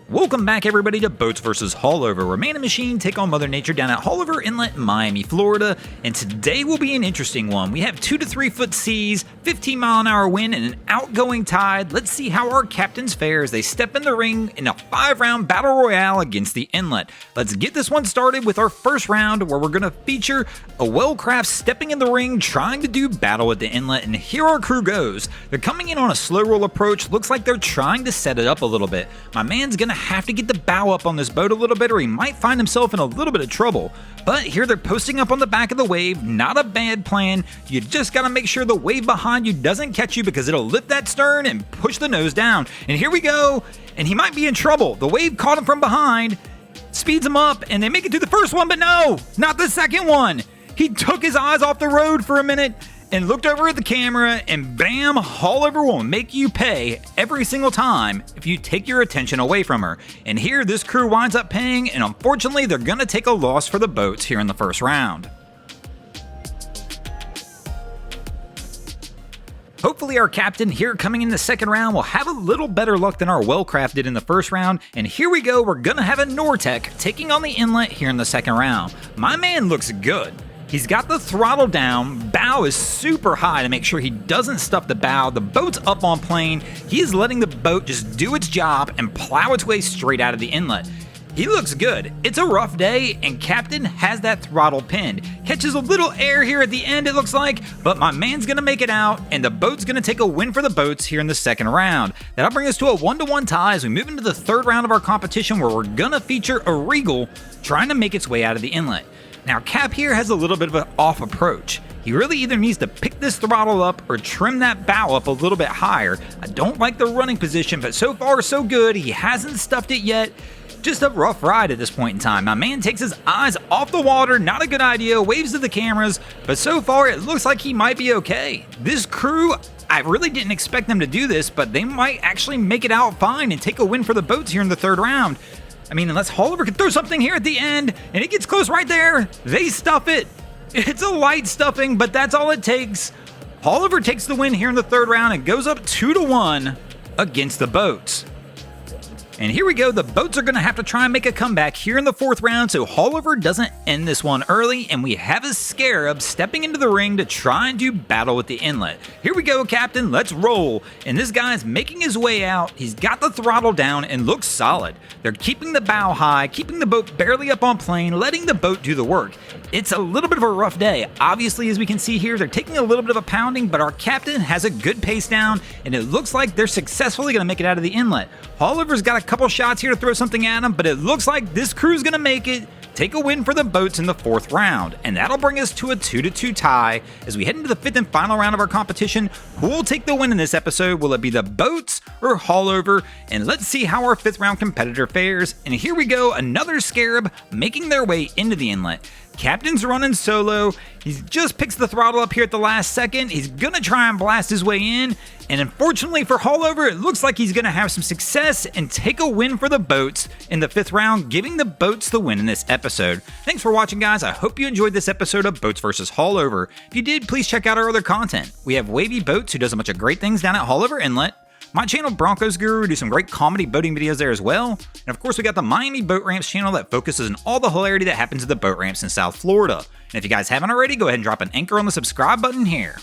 Welcome back everybody to Boats vs. Haulover, where man and machine take on Mother Nature down at Haulover Inlet in Miami, Florida, and today will be an interesting one. We have 2 to 3 foot seas, 15-mile-an-hour wind, and an outgoing tide. Let's see how our captains fare as they step in the ring in a 5-round battle royale against the inlet. Let's get this one started with our first round, where we're going to feature a Wellcraft stepping in the ring trying to do battle at the inlet, and here our crew goes. They're coming in on a slow roll approach. Looks like they're trying to set it up a little bit. My man's going to have to get the bow up on this boat a little bit or he might find himself in a little bit of trouble. But here they're posting up on the back of the wave, not a bad plan. You just gotta make sure the wave behind you doesn't catch you because it'll lift that stern and push the nose down. And here we go, and he might be in trouble. The wave caught him from behind, speeds him up, and they make it through the first one, but no, not the second one. He took his eyes off the road for a minute and looked over at the camera, and bam, Haulover will make you pay every single time if you take your attention away from her. And here this crew winds up paying, and unfortunately they're gonna take a loss for the boats here in the first round. Hopefully our captain here coming in the second round will have a little better luck than our Wellcraft did in the first round. And here we go, we're gonna have a Nortec taking on the inlet here in the second round. My man looks good. He's got the throttle down, bow is super high to make sure he doesn't stuff the bow, the boat's up on plane, he is letting the boat just do its job and plow its way straight out of the inlet. He looks good. It's a rough day, and Captain has that throttle pinned. Catches a little air here at the end, it looks like, but my man's gonna make it out, and the boat's gonna take a win for the boats here in the second round. That'll bring us to a 1-1 tie as we move into the third round of our competition, where we're gonna feature a Regal trying to make its way out of the inlet. Now Cap here has a little bit of an off approach. He really either needs to pick this throttle up or trim that bow up a little bit higher. I don't like the running position, but so far so good. He hasn't stuffed it yet. Just a rough ride at this point in time. My man takes his eyes off the water, not a good idea, waves to the cameras, but so far it looks like he might be okay. This crew, I really didn't expect them to do this, but they might actually make it out fine and take a win for the boats here in the third round. I mean, unless Haulover can throw something here at the end, and it gets close right there, they stuff it. It's a light stuffing, but that's all it takes. Haulover takes the win here in the third round and goes up 2-1 against the boats. And here we go, the boats are gonna have to try and make a comeback here in the fourth round so Haulover doesn't end this one early, and we have a Scarab stepping into the ring to try and do battle with the inlet. Here we go, Captain, let's roll. And this guy's making his way out, he's got the throttle down and looks solid. They're keeping the bow high, keeping the boat barely up on plane, letting the boat do the work. It's a little bit of a rough day. Obviously, as we can see here, they're taking a little bit of a pounding, but our captain has a good pace down, and it looks like they're successfully gonna make it out of the inlet. Haulover's got a couple shots here to throw something at him, but it looks like this crew's gonna make it, take a win for the boats in the fourth round, and that'll bring us to a 2-2 tie as we head into the fifth and final round of our competition. Who will take the win in this episode? Will it be the boats or Haulover? And let's see how our fifth round competitor fares. And here we go, another Scarab making their way into the inlet. Captain's running solo. He just picks the throttle up here at the last second. He's gonna try and blast his way in, and unfortunately for Haulover, it looks like he's gonna have some success and take a win for the boats in the fifth round, giving the boats the win in this episode. Thanks for watching, guys. I hope you enjoyed this episode of Boats vs. Haulover. If you did, please check out our other content. We have Wavy Boats, who does a bunch of great things down at Haulover Inlet. My channel, Broncos Guru, do some great comedy boating videos there as well. And of course, we got the Miami Boat Ramps channel that focuses on all the hilarity that happens at the boat ramps in South Florida. And if you guys haven't already, go ahead and drop an anchor on the subscribe button here.